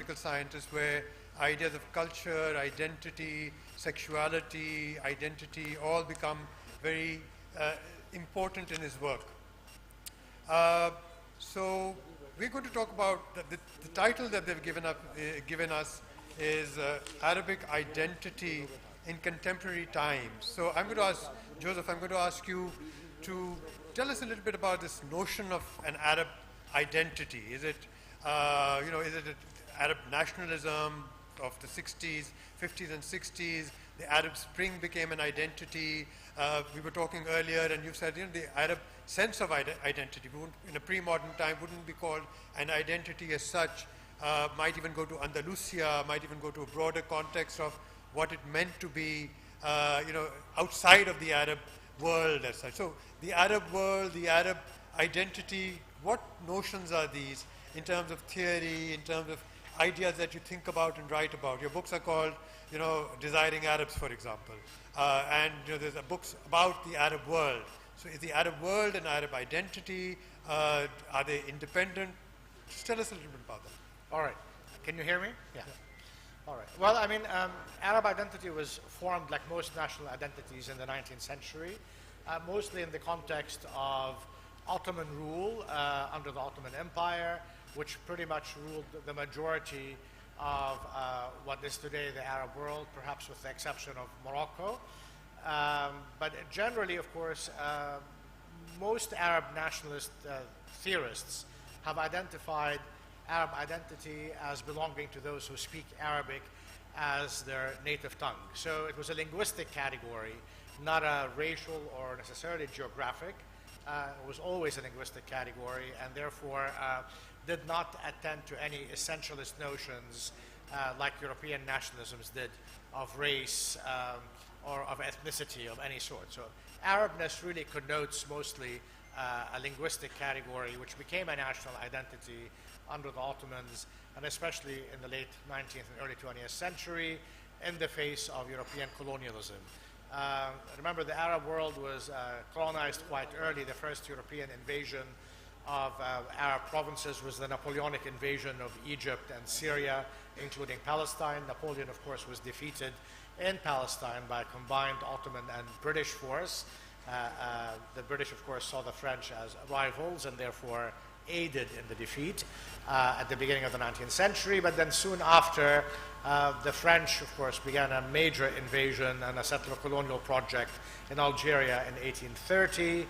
political scientist, where ideas of culture, identity, sexuality, identity all become very important in his work. So we're going to talk about the title that they've given us is Arabic Identity in Contemporary Times. So I'm going to ask, Joseph, I'm going to ask you to tell us a little bit about this notion of an Arab identity. Is it, is it Arab nationalism of the 60s, 50s and 60s? The Arab Spring became an identity. We were talking earlier, and you said the Arab sense of identity in a pre-modern time wouldn't be called an identity as such. Might even go to Andalusia, might even go to a broader context of what it meant to be, outside of the Arab world as such. So the Arab world, the Arab identity, what notions are these in terms of theory, in terms of ideas that you think about and write about? Your books are called, Desiring Arabs, for example. And there's books about the Arab world. So is the Arab world an Arab identity? Are they independent? Just tell us a little bit about that. All right. Can you hear me? Yeah. All right. Well, I mean, Arab identity was formed like most national identities in the 19th century, mostly in the context of Ottoman rule under the Ottoman Empire, which pretty much ruled the majority of what is today the Arab world, perhaps with the exception of Morocco. But generally, of course, most Arab nationalist theorists have identified Arab identity as belonging to those who speak Arabic as their native tongue. So it was a linguistic category, not a racial or necessarily geographic. It was always a linguistic category, and therefore did not attend to any essentialist notions like European nationalisms did of race or of ethnicity of any sort. So Arabness really connotes mostly a linguistic category which became a national identity under the Ottomans, and especially in the late 19th and early 20th century in the face of European colonialism. Remember, the Arab world was colonized quite early. The first European invasion of Arab provinces was the Napoleonic invasion of Egypt and Syria, including Palestine. Napoleon, of course, was defeated in Palestine by a combined Ottoman and British force. The British, of course, saw the French as rivals and therefore aided in the defeat at the beginning of the 19th century. But then soon after, the French, of course, began a major invasion and a settler colonial project in Algeria in 1830.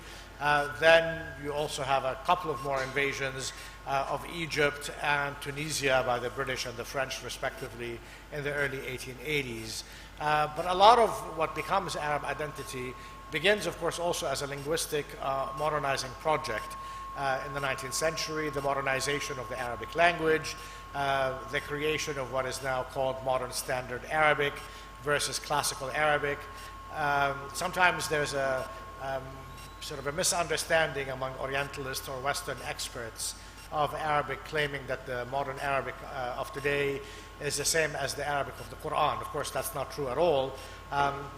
Then you also have a couple of more invasions of Egypt and Tunisia by the British and the French, respectively, in the early 1880s. But a lot of what becomes Arab identity begins, of course, also as a linguistic modernizing project in the 19th century, the modernization of the Arabic language, the creation of what is now called modern standard Arabic versus classical Arabic. Sometimes there's a sort of a misunderstanding among Orientalists or Western experts of Arabic, claiming that the modern Arabic of today is the same as the Arabic of the Quran. Of course, that's not true at all.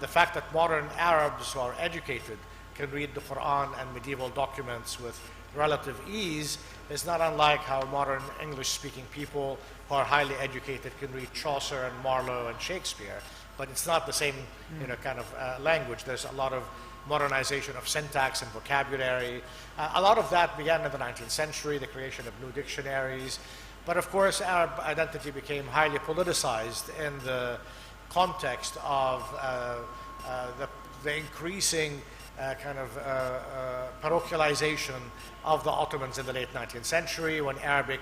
The fact that modern Arabs who are educated can read the Quran and medieval documents with relative ease is not unlike how modern English-speaking people who are highly educated can read Chaucer and Marlowe and Shakespeare. But it's not the same, kind of language. There's a lot of modernization of syntax and vocabulary. A lot of that began in the 19th century, the creation of new dictionaries. But of course, Arab identity became highly politicized in the context of the increasing parochialization of the Ottomans in the late 19th century, when Arabic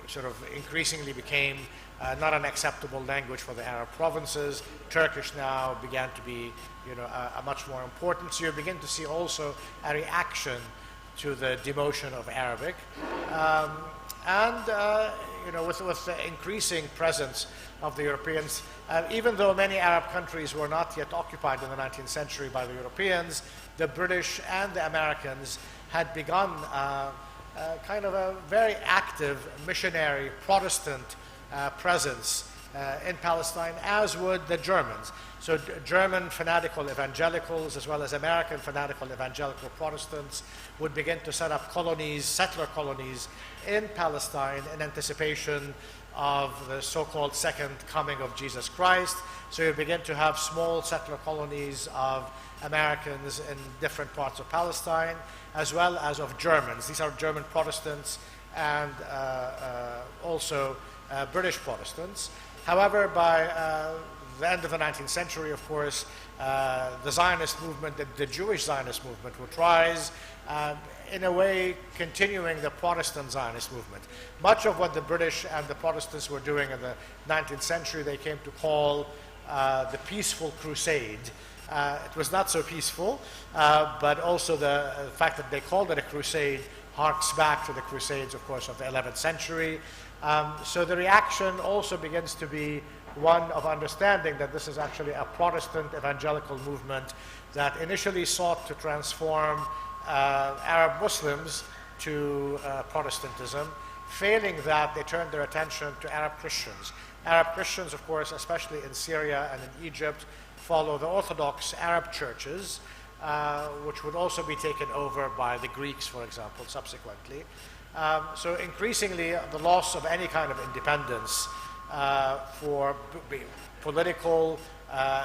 sort of increasingly became not an acceptable language for the Arab provinces. Turkish now began to be, a much more important. So you begin to see also a reaction to the demotion of Arabic, with the increasing presence of the Europeans. Even though many Arab countries were not yet occupied in the 19th century by the Europeans, the British and the Americans had begun kind of a very active missionary Protestant presence in Palestine, as would the Germans. So German fanatical evangelicals, as well as American fanatical evangelical Protestants, would begin to set up colonies, settler colonies in Palestine in anticipation of the so-called second coming of Jesus Christ. So you begin to have small settler colonies of Americans in different parts of Palestine, as well as of Germans. These are German Protestants and also British Protestants. However, by the end of the 19th century, of course, the Zionist movement, the Jewish Zionist movement, which rise, in a way, continuing the Protestant Zionist movement. Much of what the British and the Protestants were doing in the 19th century, they came to call the peaceful crusade. It was not so peaceful, but also the fact that they called it a crusade harks back to the crusades, of course, of the 11th century. So the reaction also begins to be one of understanding that this is actually a Protestant evangelical movement that initially sought to transform Arab Muslims to Protestantism. Failing that, they turned their attention to Arab Christians. Arab Christians, of course, especially in Syria and in Egypt, follow the Orthodox Arab churches, which would also be taken over by the Greeks, for example, subsequently. So increasingly, the loss of any kind of independence for political,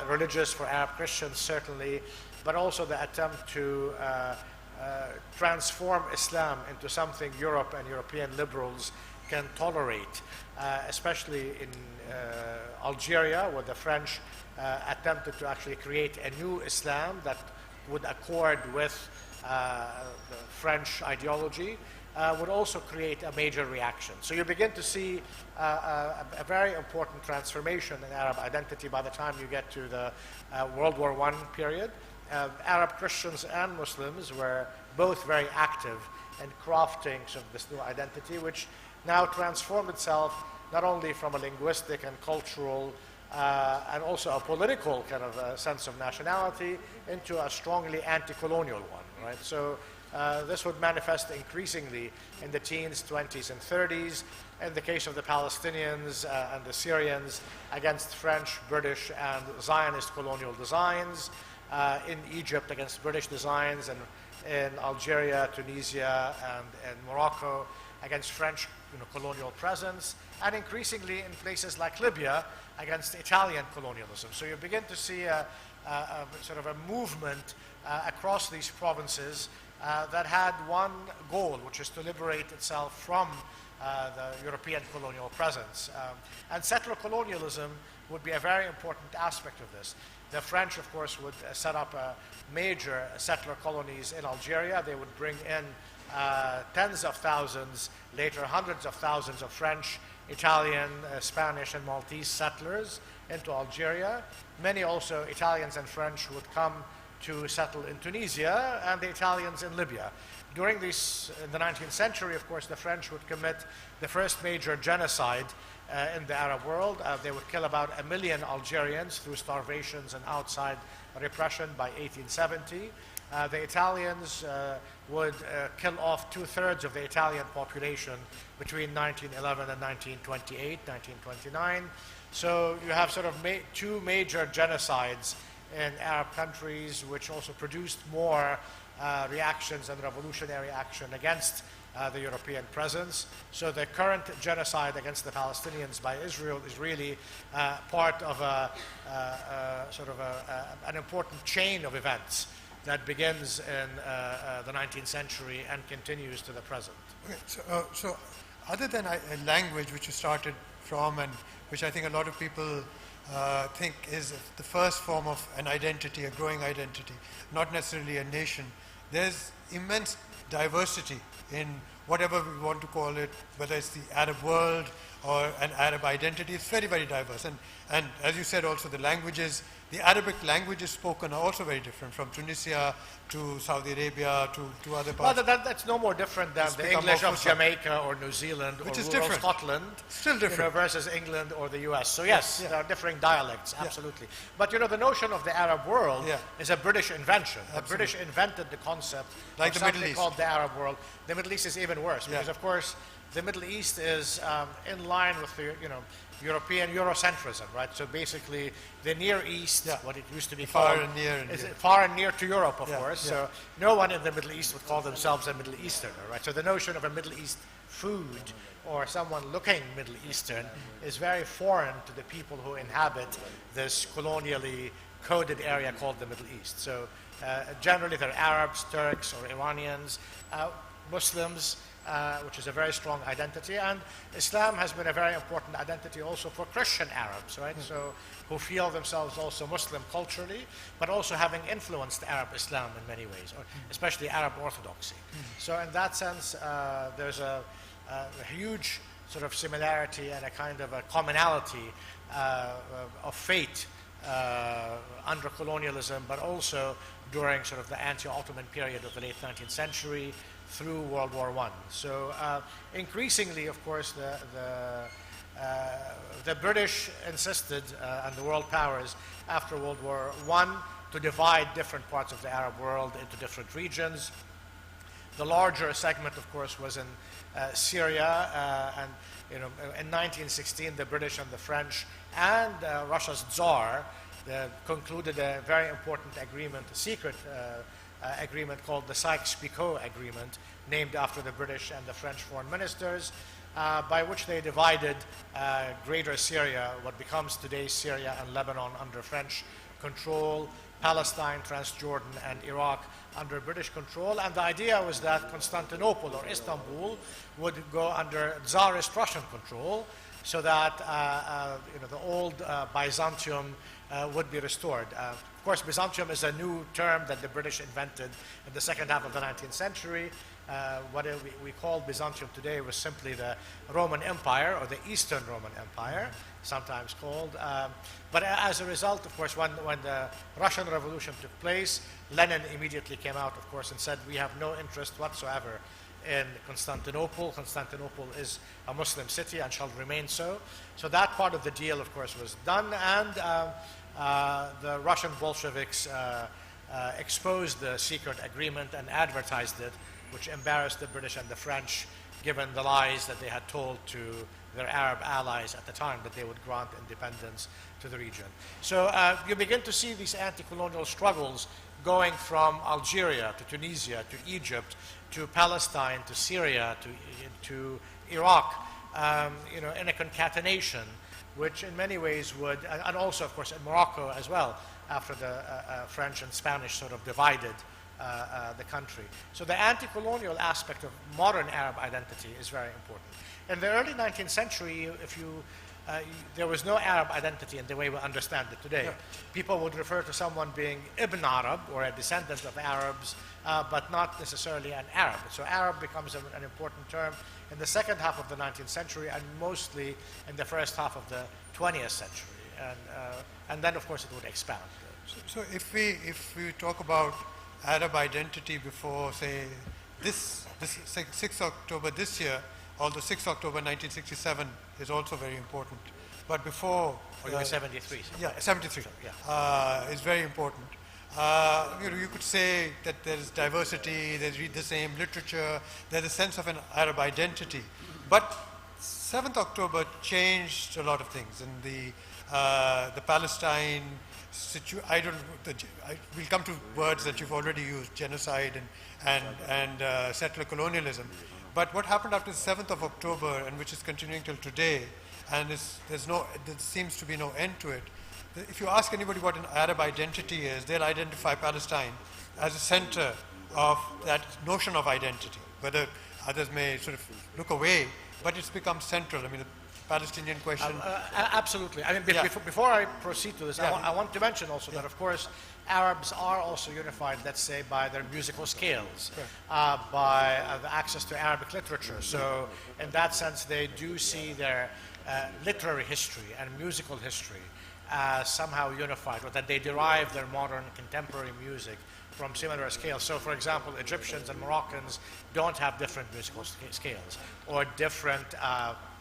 religious, for Arab Christians certainly, but also the attempt to transform Islam into something Europe and European liberals can tolerate, especially in Algeria, where the French attempted to actually create a new Islam that would accord with the French ideology, would also create a major reaction. So you begin to see a very important transformation in Arab identity by the time you get to the World War I period. Arab Christians and Muslims were both very active in crafting sort of this new identity, which now transformed itself not only from a linguistic and cultural and also a political kind of sense of nationality into a strongly anti-colonial one, right? So this would manifest increasingly in the teens, 20s, and 30s. In the case of the Palestinians and the Syrians, against French, British, and Zionist colonial designs. In Egypt, against British designs, and in Algeria, Tunisia, and Morocco, against French colonial presence, and increasingly in places like Libya, against Italian colonialism. So you begin to see a sort of a movement across these provinces that had one goal, which is to liberate itself from the European colonial presence. And settler colonialism would be a very important aspect of this. The French, of course, would set up major settler colonies in Algeria. They would bring in tens of thousands, later hundreds of thousands of French, Italian, Spanish, and Maltese settlers into Algeria. Many also Italians and French would come to settle in Tunisia, and the Italians in Libya. During this, in the 19th century, of course, the French would commit the first major genocide in the Arab world. They would kill about 1 million Algerians through starvations and outside repression by 1870. The Italians would kill off 2/3 of the Italian population between 1911 and 1928, 1929. So you have sort of two major genocides in Arab countries, which also produced more reactions and revolutionary action against the European presence. So the current genocide against the Palestinians by Israel is really part of an important chain of events that begins in the 19th century and continues to the present. Okay, so other than a language which you started from and which I think a lot of people think is the first form of an identity, a growing identity, not necessarily a nation, there's immense diversity in whatever we want to call it, whether it's the Arab world or an Arab identity. It's very, very diverse. And as you said also, the languages, the Arabic languages spoken are also very different, from Tunisia to Saudi Arabia to other parts. Well, that's no more different than the English of Jamaica or New Zealand or rural Scotland. Still different. Versus England or the US. So yes, there are differing dialects, absolutely. But the notion of the Arab world is a British invention. The British invented the concept like of the Middle something East called the Arab world. The Middle East is even worse because, of course, the Middle East is in line with the European Eurocentrism, right? So basically, the Near East, what it used to be far called, and near, is far and near to Europe, of course. Yeah. So no one in the Middle East would call themselves a Middle Easterner, right? So the notion of a Middle East food or someone looking Middle Eastern is very foreign to the people who inhabit this colonially coded area called the Middle East. So generally, they're Arabs, Turks, or Iranians, Muslims, which is a very strong identity, and Islam has been a very important identity also for Christian Arabs, right? So who feel themselves also Muslim culturally, but also having influenced Arab Islam in many ways, or especially Arab Orthodoxy. So in that sense, there's a huge sort of similarity and a kind of a commonality of fate under colonialism, but also during sort of the anti-Ottoman period of the late 19th century through World War I. So increasingly, of course, the British insisted, and the world powers after World War I, to divide different parts of the Arab world into different regions. The larger segment, of course, was in Syria, and in 1916, the British and the French and Russia's Tsar concluded a very important agreement, a secret agreement called the Sykes-Picot Agreement, named after the British and the French foreign ministers, by which they divided Greater Syria, what becomes today's Syria and Lebanon, under French control, Palestine, Transjordan, and Iraq under British control. And the idea was that Constantinople or Istanbul would go under Tsarist Russian control, so that the old Byzantium would be restored. Of course, Byzantium is a new term that the British invented in the second half of the 19th century. What we call Byzantium today was simply the Roman Empire, or the Eastern Roman Empire, sometimes called. But as a result, of course, when the Russian Revolution took place, Lenin immediately came out, of course, and said, we have no interest whatsoever in Constantinople. Constantinople is a Muslim city and shall remain so. So that part of the deal, of course, was done, and the Russian Bolsheviks exposed the secret agreement and advertised it, which embarrassed the British and the French, given the lies that they had told to their Arab allies at the time that they would grant independence to the region. So you begin to see these anti-colonial struggles going from Algeria to Tunisia to Egypt to Palestine to Syria to Iraq, in a concatenation, which in many ways would, and also of course in Morocco as well, after the French and Spanish sort of divided the country. So the anti-colonial aspect of modern Arab identity is very important. In the early 19th century, there was no Arab identity in the way we understand it today. Yeah. People would refer to someone being Ibn Arab, or a descendant of Arabs, but not necessarily an Arab. So Arab becomes an important term in the second half of the 19th century, and mostly in the first half of the 20th century. And then, of course, it would expand. So if we talk about Arab identity before, say, this 6th October this year, although 6th October 1967 is also very important, but before... Or you were 73. Yeah, 73. Yeah. Is very important. You could say that there is diversity, they read the same literature, there's a sense of an Arab identity. But 7th October changed a lot of things, and the Palestine we'll come to words that you've already used, genocide and settler colonialism. But what happened after the 7th of October, and which is continuing till today, and there seems to be no end to it. If you ask anybody what an Arab identity is, they'll identify Palestine as a center of that notion of identity. Whether others may sort of look away, but it's become central. I mean, the Palestinian question. Absolutely. I mean, before I proceed to this, I want to mention also that, of course, Arabs are also unified, let's say, by their musical scales, by the access to Arabic literature. So in that sense, they do see their literary history and musical history as somehow unified, or that they derive their modern contemporary music from similar scales. So, for example, Egyptians and Moroccans don't have different musical scales or different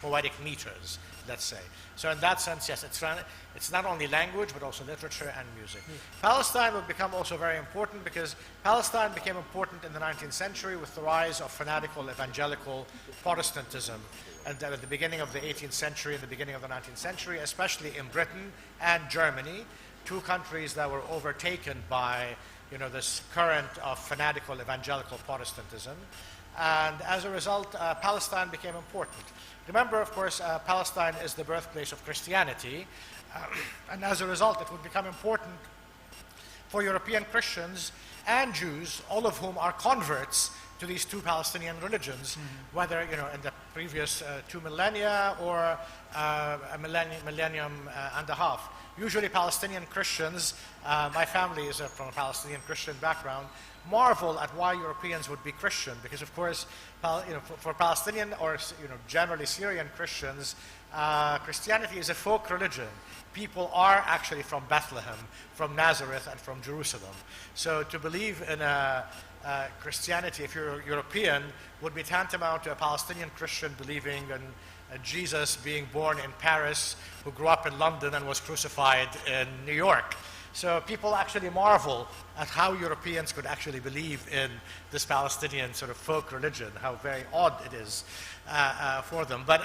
poetic meters, let's say. So in that sense, yes, it's not only language, but also literature and music. Palestine would become also very important because Palestine became important in the 19th century with the rise of fanatical evangelical Protestantism. And at the beginning of the 18th century and the beginning of the 19th century, especially in Britain and Germany, two countries that were overtaken by this current of fanatical evangelical Protestantism. And as a result, Palestine became important. Remember, of course, Palestine is the birthplace of Christianity, and as a result, it would become important for European Christians and Jews, all of whom are converts to these two Palestinian religions, whether in the previous 2 millennia or a millennium and a half. Usually Palestinian Christians, my family is from a Palestinian Christian background, marvel at why Europeans would be Christian, because of course, for Palestinian or generally Syrian Christians, Christianity is a folk religion. People are actually from Bethlehem, from Nazareth, and from Jerusalem. So to believe in Christianity, if you're European, would be tantamount to a Palestinian Christian believing in Jesus being born in Paris, who grew up in London and was crucified in New York. So people actually marvel at how Europeans could actually believe in this Palestinian sort of folk religion, how very odd it is for them. But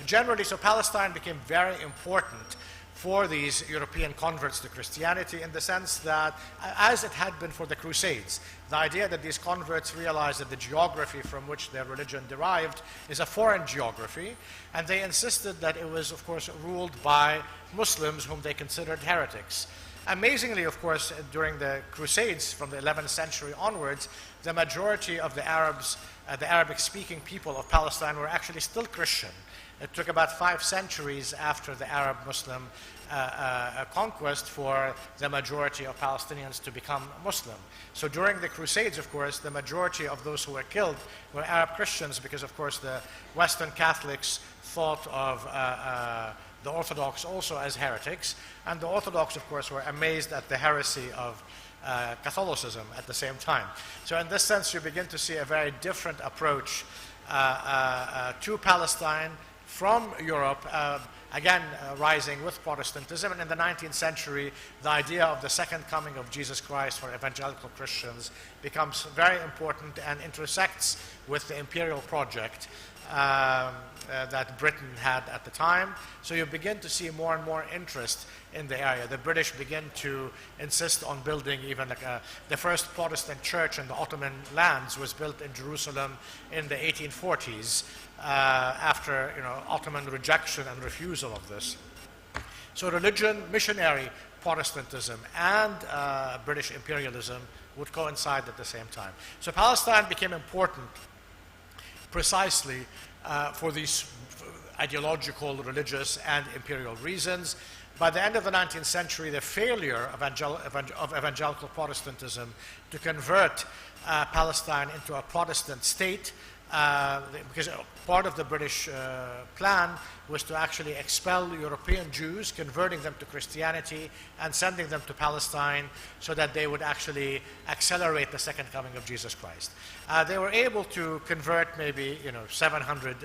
generally, so Palestine became very important for these European converts to Christianity in the sense that, as it had been for the Crusades, the idea that these converts realized that the geography from which their religion derived is a foreign geography, and they insisted that it was, of course, ruled by Muslims whom they considered heretics. Amazingly, of course, during the Crusades from the 11th century onwards, the majority of the Arabs, the Arabic-speaking people of Palestine were actually still Christian. It took about 5 centuries after the Arab-Muslim conquest for the majority of Palestinians to become Muslim. So during the Crusades, of course, the majority of those who were killed were Arab Christians because, of course, the Western Catholics thought of the Orthodox also as heretics, and the Orthodox, of course, were amazed at the heresy of Catholicism at the same time. So in this sense, you begin to see a very different approach to Palestine from Europe, again rising with Protestantism. And in the 19th century, the idea of the second coming of Jesus Christ for evangelical Christians becomes very important and intersects with the imperial project that Britain had at the time. So you begin to see more and more interest in the area. The British begin to insist on building even the first Protestant church in the Ottoman lands was built in Jerusalem in the 1840s after Ottoman rejection and refusal of this. So religion, missionary Protestantism, and British imperialism would coincide at the same time. So Palestine became important precisely for these ideological, religious, and imperial reasons. By the end of the 19th century, the failure of evangelical Protestantism to convert Palestine into a Protestant state, because part of the British plan was to actually expel European Jews, converting them to Christianity and sending them to Palestine so that they would actually accelerate the second coming of Jesus Christ. They were able to convert maybe 700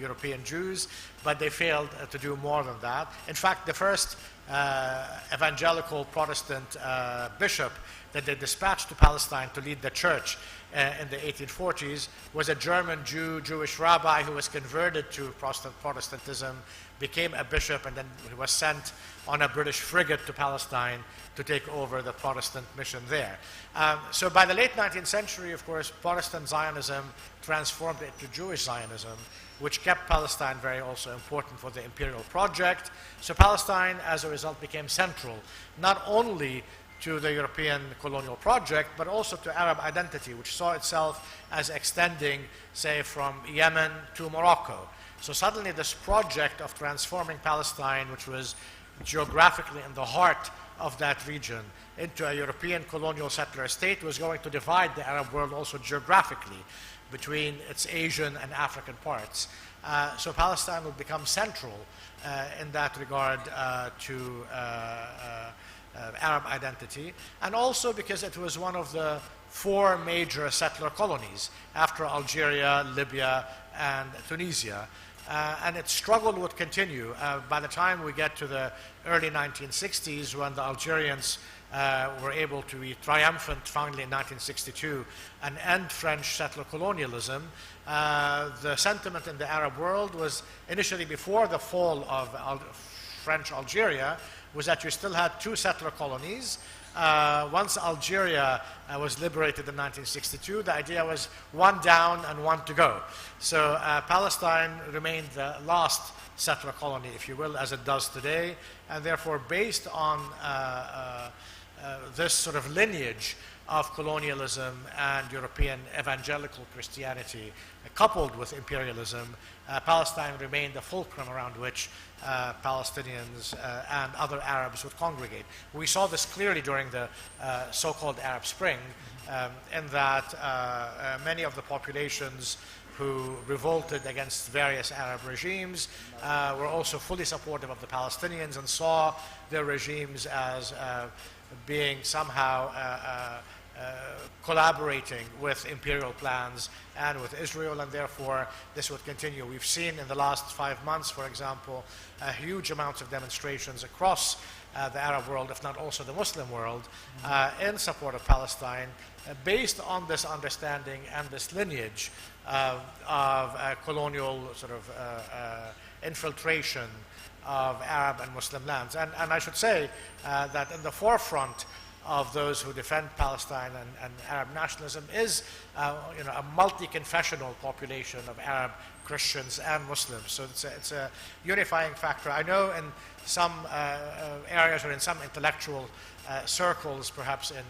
European Jews, but they failed to do more than that. In fact, the first evangelical Protestant bishop that they dispatched to Palestine to lead the church in the 1840s was a German Jewish rabbi who was converted to Protestantism, became a bishop, and then he was sent on a British frigate to Palestine to take over the Protestant mission there. So by the late 19th century, of course, Protestant Zionism transformed into Jewish Zionism, which kept Palestine very also important for the imperial project. So Palestine, as a result, became central, not only to the European colonial project, but also to Arab identity, which saw itself as extending, say, from Yemen to Morocco. So suddenly this project of transforming Palestine, which was geographically in the heart of that region, into a European colonial settler state, was going to divide the Arab world also geographically between its Asian and African parts. So Palestine would become central in that regard to Arab identity, and also because it was one of the 4 major settler colonies after Algeria, Libya, and Tunisia. And its struggle would continue. By the time we get to the early 1960s, when the Algerians were able to be triumphant finally in 1962 and end French settler colonialism, the sentiment in the Arab world was initially, before the fall of French Algeria, was that you still had 2 settler colonies. Once Algeria was liberated in 1962, the idea was 1 down and 1 to go. So Palestine remained the last settler colony, if you will, as it does today, and therefore based on this sort of lineage of colonialism and European evangelical Christianity, coupled with imperialism, Palestine remained the fulcrum around which Palestinians and other Arabs would congregate. We saw this clearly during the so-called Arab Spring, in that many of the populations who revolted against various Arab regimes were also fully supportive of the Palestinians and saw their regimes as being somehow collaborating with imperial plans and with Israel, and therefore this would continue. We've seen in the last 5 months, for example, huge amounts of demonstrations across the Arab world, if not also the Muslim world, in support of Palestine, based on this understanding and this lineage of colonial sort of infiltration of Arab and Muslim lands. And I should say that in the forefront of those who defend Palestine and Arab nationalism is a multi-confessional population of Arab Christians and Muslims. So it's a unifying factor. I know in some areas or in some intellectual circles, perhaps in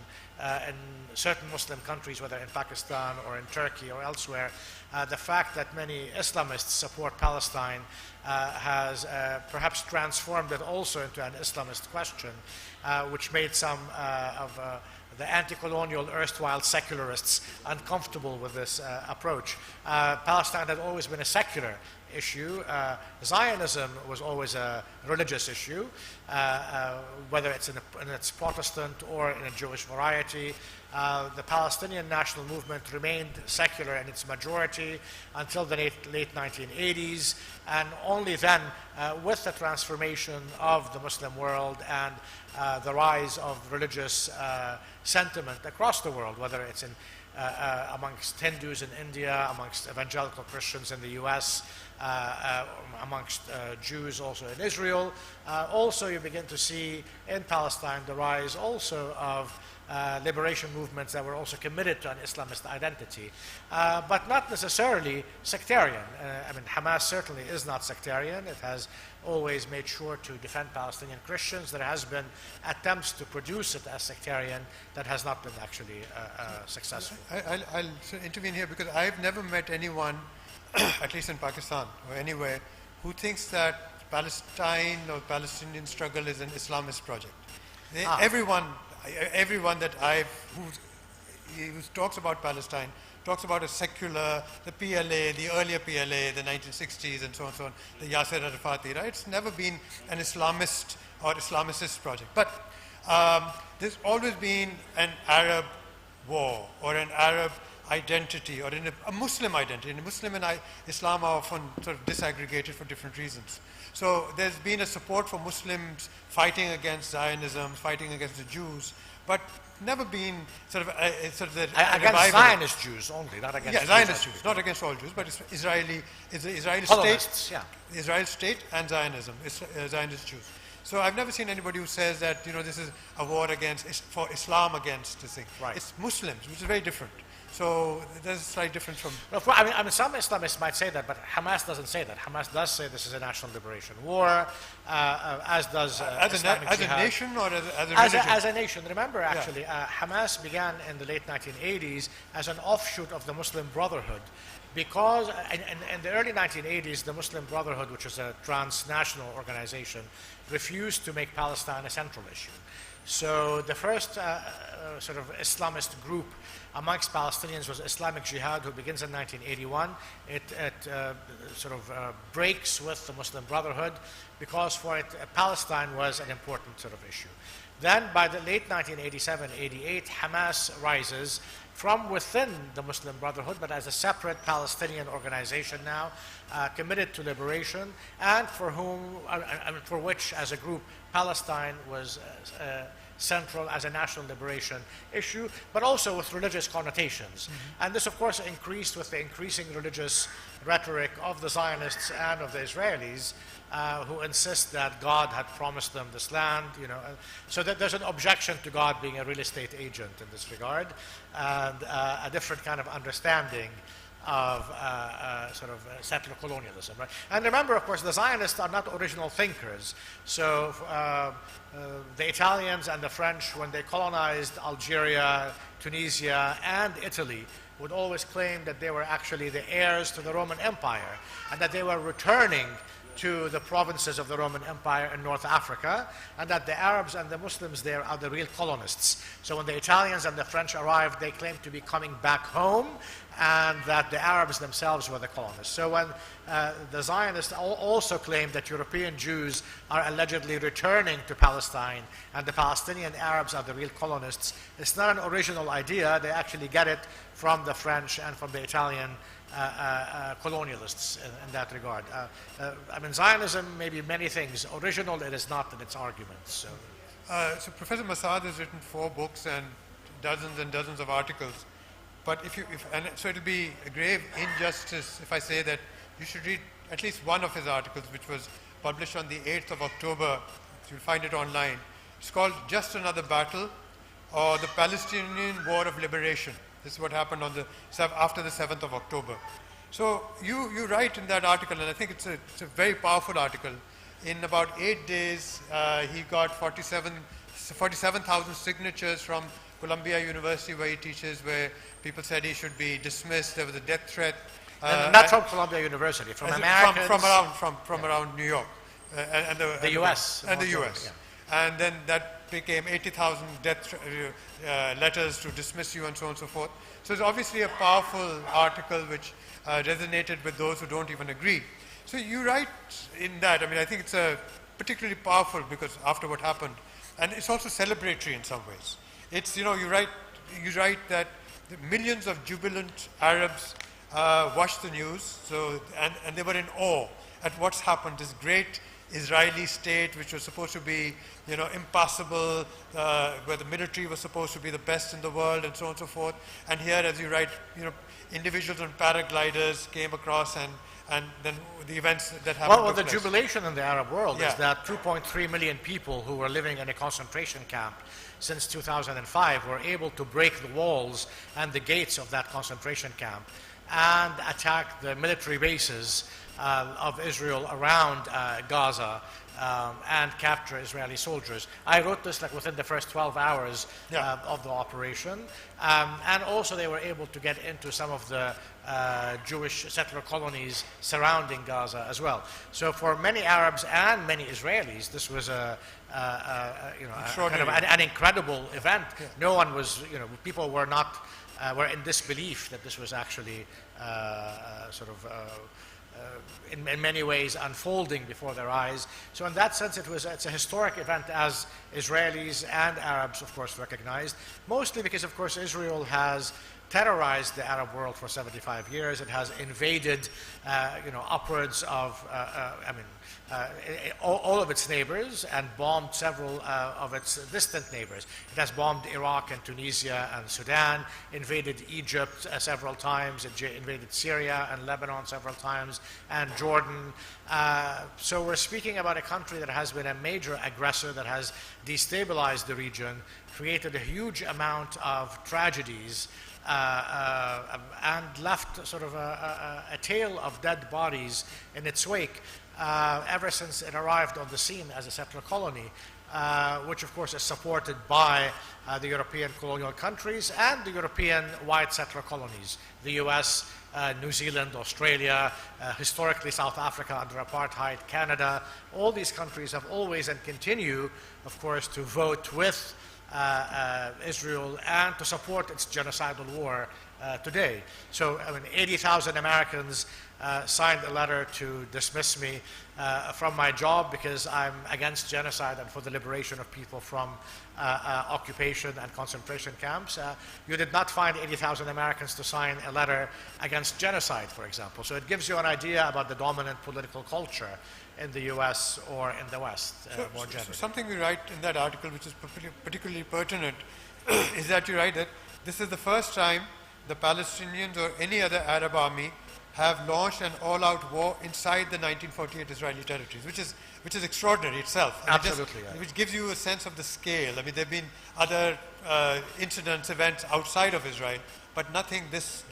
certain Muslim countries, whether in Pakistan or in Turkey or elsewhere, the fact that many Islamists support Palestine has perhaps transformed it also into an Islamist question, which made some of the anti-colonial erstwhile secularists uncomfortable with this approach. Palestine had always been a secular issue. Zionism was always a religious issue, whether it's in its Protestant or in a Jewish variety. The Palestinian national movement remained secular in its majority until the late 1980s, and only then, with the transformation of the Muslim world and the rise of religious sentiment across the world, whether it's in amongst Hindus in India, amongst evangelical Christians in the US, amongst Jews also in Israel. Also, you begin to see in Palestine the rise also of liberation movements that were also committed to an Islamist identity, but not necessarily sectarian. I mean, Hamas certainly is not sectarian. It has always made sure to defend Palestinian Christians. There has been attempts to produce it as sectarian that has not been actually successful. I'll intervene here because I've never met anyone, at least in Pakistan or anywhere, who thinks that Palestine or Palestinian struggle is an Islamist project. Everyone that who talks about Palestine talks about a secular, the PLA, the earlier PLA, the 1960s and so on, the Yasser Arafati, right? It's never been an Islamist or Islamicist project. But there's always been an Arab war or an Arab identity or a Muslim identity. And Muslim and Islam are often sort of disaggregated for different reasons. So there's been a support for Muslims fighting against Zionism, fighting against the Jews, but never been sort of against Zionist Jews only, not against Zionist Jews, not against all Jews, but it's the Israeli state, the Israeli state and Zionism, Zionist Jews. So I've never seen anybody who says that this is a war for Islam against this thing. Right. It's Muslims, which is very different. So there's a slight difference from. I mean, some Islamists might say that, but Hamas doesn't say that. Hamas does say this is a national liberation war, as does as a nation or as a religion? As a nation. Remember, actually, Hamas began in the late 1980s as an offshoot of the Muslim Brotherhood, because in the early 1980s, the Muslim Brotherhood, which was a transnational organization, refused to make Palestine a central issue. So the first sort of Islamist group amongst Palestinians was Islamic Jihad, who begins in 1981. It sort of breaks with the Muslim Brotherhood because for it, Palestine was an important sort of issue. Then by the late 1987-88, Hamas rises from within the Muslim Brotherhood, but as a separate Palestinian organization now, committed to liberation, and for which, as a group, Palestine was central as a national liberation issue, but also with religious connotations. Mm-hmm. And this, of course, increased with the increasing religious rhetoric of the Zionists and of the Israelis, who insist that God had promised them this land, so that there's an objection to God being a real estate agent in this regard, and a different kind of understanding of sort of settler colonialism. Right? And remember, of course, the Zionists are not original thinkers. So the Italians and the French, when they colonized Algeria, Tunisia, and Italy, would always claim that they were actually the heirs to the Roman Empire, and that they were returning to the provinces of the Roman Empire in North Africa, and that the Arabs and the Muslims there are the real colonists. So when the Italians and the French arrived, they claimed to be coming back home, and that the Arabs themselves were the colonists. So when the Zionists also claimed that European Jews are allegedly returning to Palestine, and the Palestinian Arabs are the real colonists, it's not an original idea. They actually get it from the French and from the Italian colonialists in that regard. I mean, Zionism may be many things. Original it is not in its arguments. So Professor Massad has written 4 books and dozens of articles. But so it'll be a grave injustice if I say that you should read at least one of his articles, which was published on the 8th of October. You'll find it online. It's called Just Another Battle, or the Palestinian War of Liberation. This is what happened after the 7th of October. So you write in that article, and I think it's a very powerful article. In about 8 days, he got 47,000 signatures from Columbia University, where he teaches, where people said he should be dismissed. There was a death threat. Not from Columbia University, from Americans. From around New York. And the U.S. And the U.S. Yeah. And then that became 80,000 death letters to dismiss you and so on and so forth. So it's obviously a powerful article which resonated with those who don't even agree. So you write in that, I mean, I think it's particularly powerful because after what happened, and it's also celebratory in some ways. It's, you write that the millions of jubilant Arabs watched the news, and they were in awe at what's happened, this great Israeli state, which was supposed to be, impassable, where the military was supposed to be the best in the world, and so on and so forth. And here, as you write, individuals on paragliders came across, and then the events that happened. Well, the jubilation in the Arab world is that 2.3 million people who were living in a concentration camp since 2005 were able to break the walls and the gates of that concentration camp and attack the military bases of Israel around Gaza and capture Israeli soldiers. I wrote this within the first 12 hours of the operation. And also they were able to get into some of the Jewish settler colonies surrounding Gaza as well. So for many Arabs and many Israelis, this was an incredible event. Yeah. No one was, people were not, were in disbelief that this was actually in many ways unfolding before their eyes. So in that sense, it's a historic event, as Israelis and Arabs, of course, recognized, mostly because, of course, Israel has terrorized the Arab world for 75 years. It has invaded, upwards of, all of its neighbors and bombed several of its distant neighbors. It has bombed Iraq and Tunisia and Sudan, invaded Egypt several times, it invaded Syria and Lebanon several times, and Jordan. So we're speaking about a country that has been a major aggressor, that has destabilized the region, created a huge amount of tragedies, and left sort of a tail of dead bodies in its wake. ever since it arrived on the scene as a settler colony, which of course is supported by the European colonial countries and the European white settler colonies, the US, New Zealand, Australia, historically South Africa under apartheid, Canada. All these countries have always and continue, of course, to vote with Israel and to support its genocidal war today. So, I mean, 80,000 Americans signed a letter to dismiss me from my job because I'm against genocide and for the liberation of people from occupation and concentration camps. You did not find 80,000 Americans to sign a letter against genocide, for example. So it gives you an idea about the dominant political culture in the US or in the West, more generally. So something we write in that article which is particularly pertinent is that you write that this is the first time the Palestinians or any other Arab army have launched an all-out war inside the 1948 Israeli territories, which is extraordinary itself. Absolutely, yeah. Which gives you a sense of the scale. I mean, there have been other incidents, events outside of Israel, but nothing this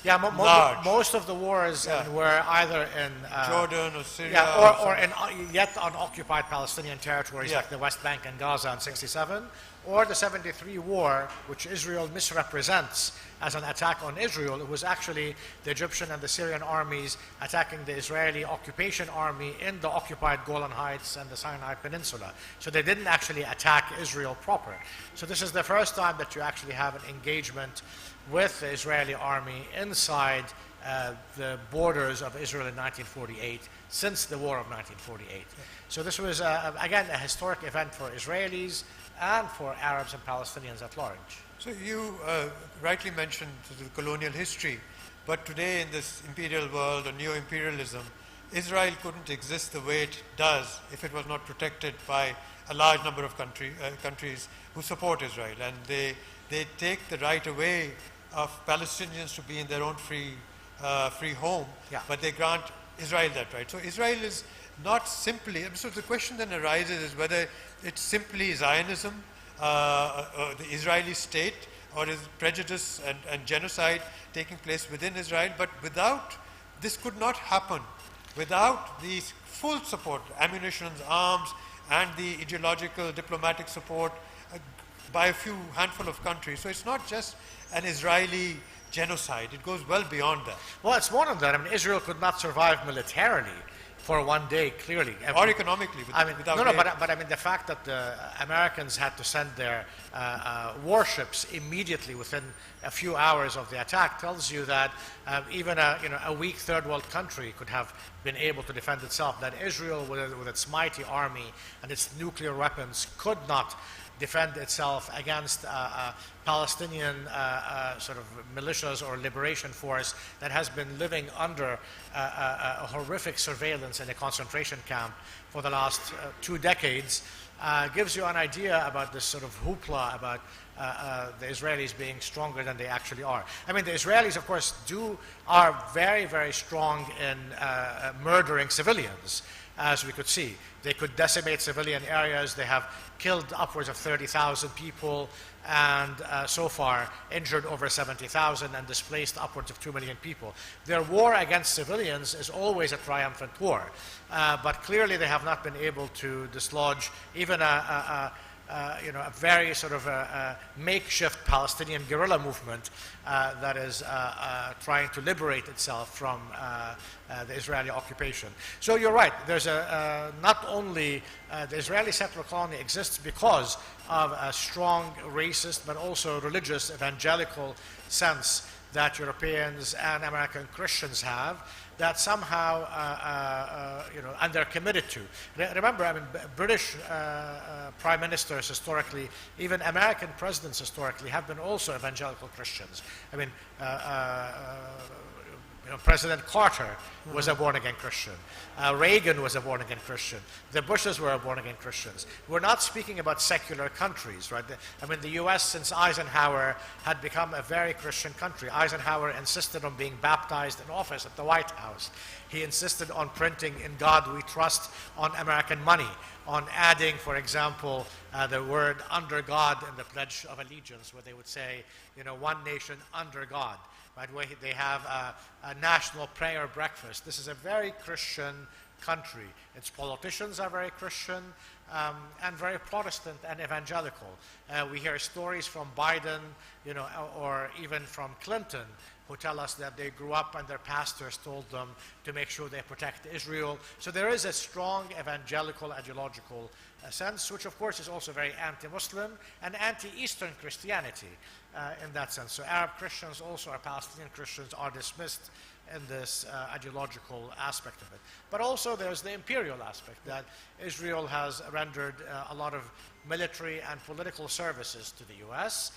large. Most of the wars were either in Jordan or Syria, or in yet unoccupied Palestinian territories like the West Bank and Gaza in '67, or the '73 war, which Israel misrepresents as an attack on Israel. It was actually the Egyptian and the Syrian armies attacking the Israeli occupation army in the occupied Golan Heights and the Sinai Peninsula. So they didn't actually attack Israel proper. So this is the first time that you actually have an engagement with the Israeli army inside the borders of Israel in 1948, since the War of 1948. So this was, again, a historic event for Israelis and for Arabs and Palestinians at large. So you rightly mentioned the colonial history, but today in this imperial world or neo-imperialism, Israel couldn't exist the way it does if it was not protected by a large number of countries who support Israel, and they take the right away of Palestinians to be in their own free home, but they grant Israel that right. So Israel is not simply, so the question then arises is whether it's simply Zionism, the Israeli state, or is prejudice and genocide taking place within Israel. But without, this could not happen without the full support, ammunition, arms, and the ideological, diplomatic support by a few handful of countries. So it's not just an Israeli genocide. It goes well beyond that. Well, it's more than that. I mean, Israel could not survive militarily for one day, clearly. Or economically, without but I mean, the fact that the Americans had to send their warships immediately within a few hours of the attack tells you that even a weak third world country could have been able to defend itself. That Israel, with its mighty army and its nuclear weapons, could not defend itself against Palestinian sort of militias or liberation force that has been living under a horrific surveillance in a concentration camp for the last 2 decades, gives you an idea about this sort of hoopla about the Israelis being stronger than they actually are. I mean, the Israelis, of course, are very, very strong in murdering civilians, as we could see. They could decimate civilian areas. They have killed upwards of 30,000 people and so far injured over 70,000 and displaced upwards of 2 million people. Their war against civilians is always a triumphant war, but clearly they have not been able to dislodge even a very sort of makeshift Palestinian guerrilla movement that is trying to liberate itself from the Israeli occupation. So you're right. There's not only the Israeli settler colony exists because of a strong racist but also religious evangelical sense that Europeans and American Christians have, that somehow, and they're committed to. Remember, I mean, British prime ministers historically, even American presidents historically, have been also evangelical Christians. I mean, President Carter was a born-again Christian. Reagan was a born-again Christian. The Bushes were born-again Christians. We're not speaking about secular countries, right? I mean, the U.S., since Eisenhower, had become a very Christian country. Eisenhower insisted on being baptized in office at the White House. He insisted on printing "In God We Trust" on American money, on adding, for example, the word "under God" in the Pledge of Allegiance, where they would say, one nation under God. Right, where they have a national prayer breakfast. This is a very Christian country. Its politicians are very Christian and very Protestant and evangelical. We hear stories from Biden, or even from Clinton, who tell us that they grew up and their pastors told them to make sure they protect Israel. So there is a strong evangelical, ideological sense, which of course is also very anti-Muslim and anti-Eastern Christianity in that sense. So Arab Christians also, or Palestinian Christians, are dismissed in this ideological aspect of it. But also there's the imperial aspect, that Israel has rendered a lot of military and political services to the US.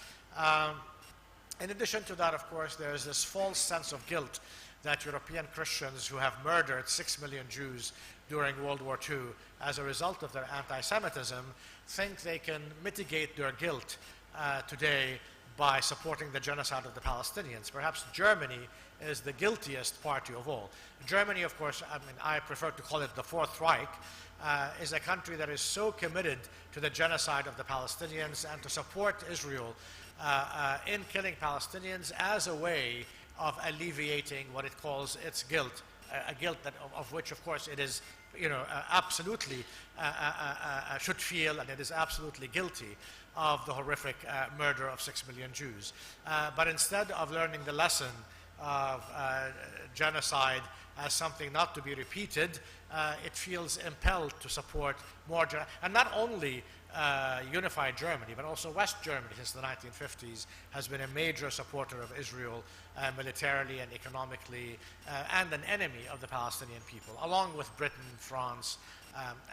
In addition to that, of course, there's this false sense of guilt that European Christians who have murdered 6 million Jews during World War II as a result of their anti-Semitism think they can mitigate their guilt today by supporting the genocide of the Palestinians. Perhaps Germany is the guiltiest party of all. Germany, of course, I prefer to call it the Fourth Reich, is a country that is so committed to the genocide of the Palestinians and to support Israel in killing Palestinians as a way of alleviating what it calls its guilt, a guilt of which, of course, it is absolutely should feel, and it is absolutely guilty of the horrific murder of 6 million Jews. But instead of learning the lesson of genocide as something not to be repeated, it feels impelled to support more, and not only unified Germany, but also West Germany since the 1950s has been a major supporter of Israel militarily and economically, and an enemy of the Palestinian people, along with Britain, France,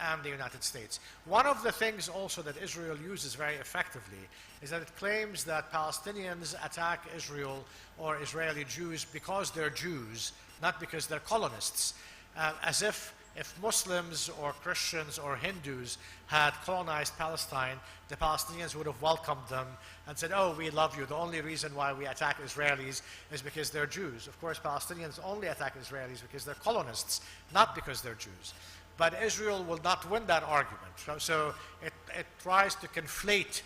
and the United States. One of the things also that Israel uses very effectively is that it claims that Palestinians attack Israel or Israeli Jews because they're Jews, not because they're colonists, as if Muslims or Christians or Hindus had colonized Palestine, the Palestinians would have welcomed them and said, oh, we love you. The only reason why we attack Israelis is because they're Jews. Of course, Palestinians only attack Israelis because they're colonists, not because they're Jews. But Israel will not win that argument. So it tries to conflate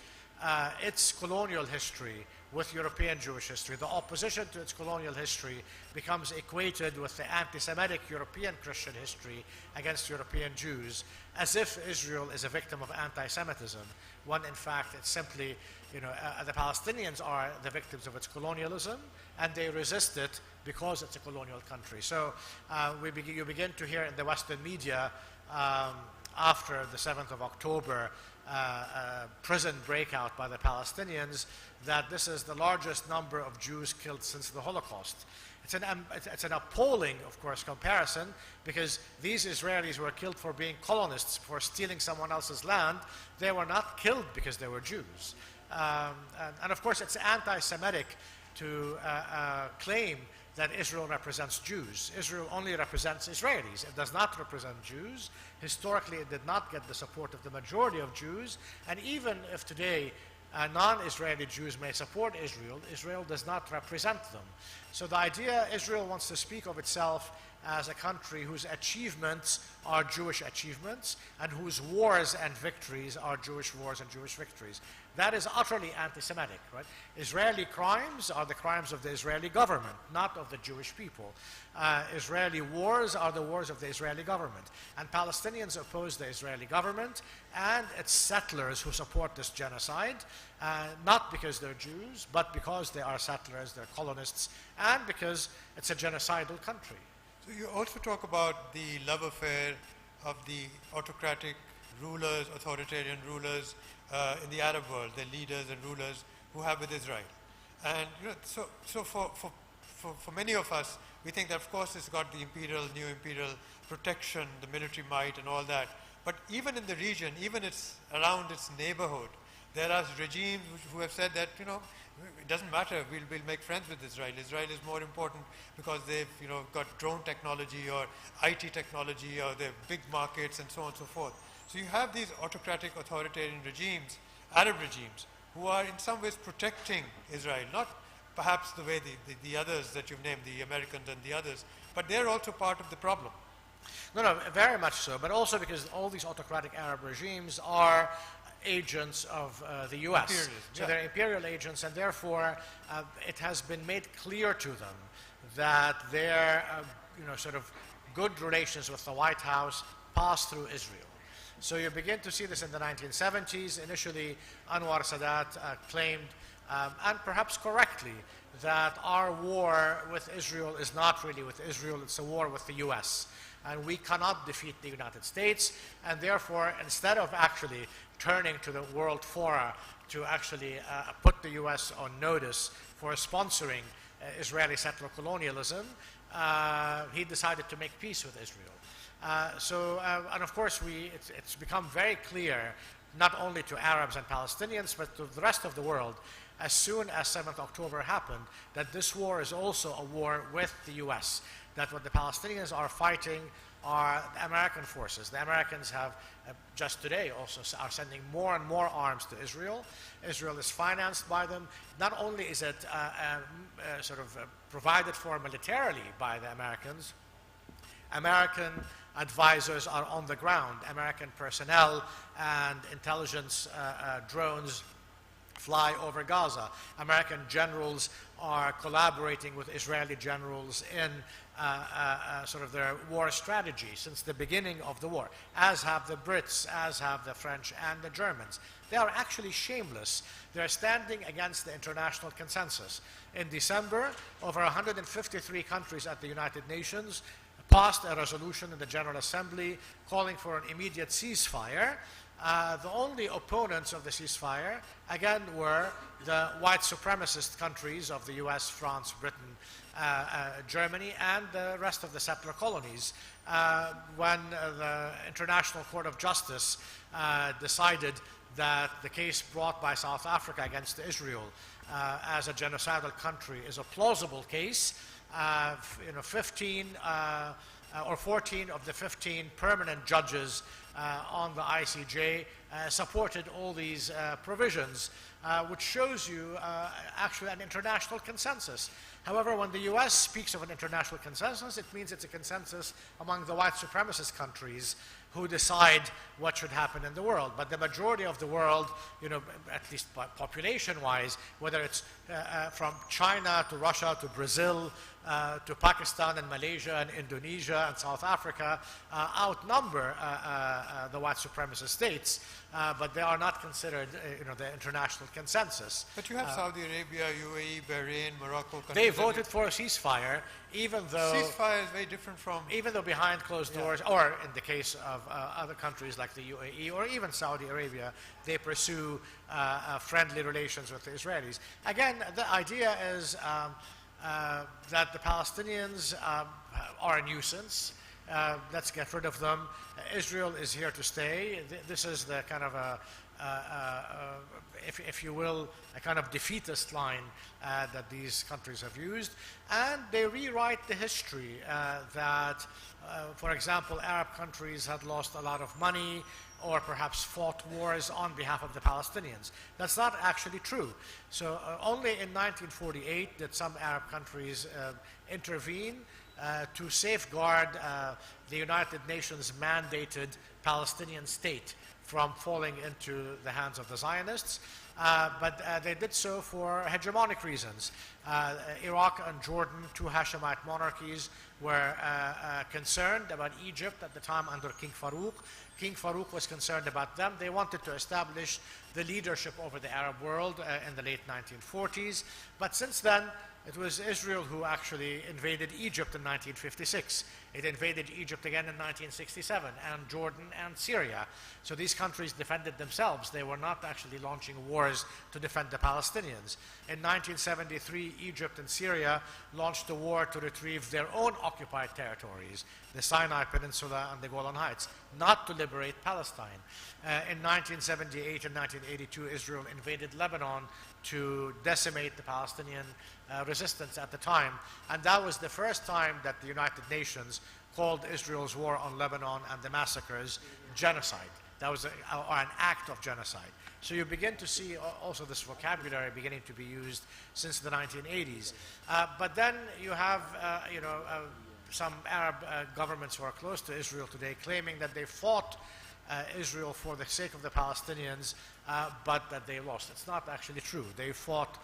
its colonial history with European Jewish history. The opposition to its colonial history becomes equated with the anti-Semitic European Christian history against European Jews, as if Israel is a victim of anti-Semitism, when in fact it's simply, the Palestinians are the victims of its colonialism, and they resist it because it's a colonial country. So you begin to hear in the Western media after the 7th of October prison breakout by the Palestinians that this is the largest number of Jews killed since the Holocaust. It's an appalling, of course, comparison, because these Israelis were killed for being colonists, for stealing someone else's land. They were not killed because they were Jews. And of course, it's anti-Semitic to claim that Israel represents Jews. Israel only represents Israelis. It does not represent Jews. Historically, it did not get the support of the majority of Jews. And even if today non-Israeli Jews may support Israel, Israel does not represent them. So the idea Israel wants to speak of itself as a country whose achievements are Jewish achievements and whose wars and victories are Jewish wars and Jewish victories. That is utterly anti-Semitic, right? Israeli crimes are the crimes of the Israeli government, not of the Jewish people. Israeli wars are the wars of the Israeli government. And Palestinians oppose the Israeli government and its settlers who support this genocide, not because they're Jews, but because they are settlers, they're colonists, and because it's a genocidal country. So you also talk about the love affair of the autocratic rulers, authoritarian rulers in the Arab world, the leaders and rulers who have with Israel. And so for many of us, we think that of course it's got the new imperial protection, the military might and all that. But even in the region, even around its neighborhood, there are regimes who have said that, it doesn't matter, we'll make friends with Israel. Israel is more important because they've got drone technology or IT technology, or they have big markets and so on and so forth. So you have these autocratic authoritarian regimes, Arab regimes, who are in some ways protecting Israel, not perhaps the way the others that you've named, the Americans and the others, but they're also part of the problem. No, very much so, but also because all these autocratic Arab regimes are agents of the US. So they're imperial agents, and therefore it has been made clear to them that their sort of good relations with the White House pass through Israel. So you begin to see this in the 1970s. Initially, Anwar Sadat claimed, and perhaps correctly, that our war with Israel is not really with Israel, it's a war with the US. And we cannot defeat the United States, and therefore, instead of actually turning to the world fora to actually put the US on notice for sponsoring Israeli settler colonialism, he decided to make peace with Israel. And of course, it's become very clear, not only to Arabs and Palestinians, but to the rest of the world, as soon as 7th October happened, that this war is also a war with the US, that what the Palestinians are fighting are the American forces. The Americans have, just today also, are sending more and more arms to Israel. Israel is financed by them. Not only is it provided for militarily by the Americans, American advisors are on the ground. American personnel and intelligence drones fly over Gaza. American generals are collaborating with Israeli generals in their war strategy since the beginning of the war, as have the Brits, as have the French and the Germans. They are actually shameless. They are standing against the international consensus. In December, over 153 countries at the United Nations passed a resolution in the General Assembly calling for an immediate ceasefire. The only opponents of the ceasefire, again, were the white supremacist countries of the US, France, Britain, Germany, and the rest of the settler colonies. When the International Court of Justice decided that the case brought by South Africa against Israel as a genocidal country is a plausible case, 14 of the 15 permanent judges on the ICJ supported all these provisions, which shows you actually an international consensus. However, when the US speaks of an international consensus, it means it's a consensus among the white supremacist countries who decide what should happen in the world. But the majority of the world, at least population-wise, whether it's from China to Russia to Brazil to Pakistan and Malaysia and Indonesia and South Africa, outnumber the white supremacist states, but they are not considered, the international consensus. But you have Saudi Arabia, UAE, Bahrain, Morocco. They voted for a ceasefire, even though ceasefire is very different from. Even though behind closed doors, or in the case of other countries like the UAE or even Saudi Arabia, they pursue friendly relations with the Israelis. Again, the idea is that the Palestinians are a nuisance. Let's get rid of them. Israel is here to stay. This is the kind of if you will, a kind of defeatist line that these countries have used. And they rewrite the history that, for example, Arab countries had lost a lot of money or perhaps fought wars on behalf of the Palestinians. That's not actually true. So only in 1948 did some Arab countries intervene to safeguard the United Nations mandated Palestinian state from falling into the hands of the Zionists. But they did so for hegemonic reasons. Iraq and Jordan, two Hashemite monarchies, were concerned about Egypt at the time under King Farouk. King Farouk was concerned about them. They wanted to establish the leadership over the Arab world in the late 1940s. But since then, it was Israel who actually invaded Egypt in 1956. It invaded Egypt again in 1967, and Jordan and Syria. So these countries defended themselves. They were not actually launching wars to defend the Palestinians. In 1973, Egypt and Syria launched a war to retrieve their own occupied territories, the Sinai Peninsula and the Golan Heights, not to liberate Palestine. In 1978 and 1982, Israel invaded Lebanon to decimate the Palestinian resistance at the time. And that was the first time that the United Nations called Israel's war on Lebanon and the massacres genocide. That was an act of genocide. So you begin to see also this vocabulary beginning to be used since the 1980s. But then you have, some Arab governments who are close to Israel today claiming that they fought Israel for the sake of the Palestinians, but that they lost. It's not actually true. They fought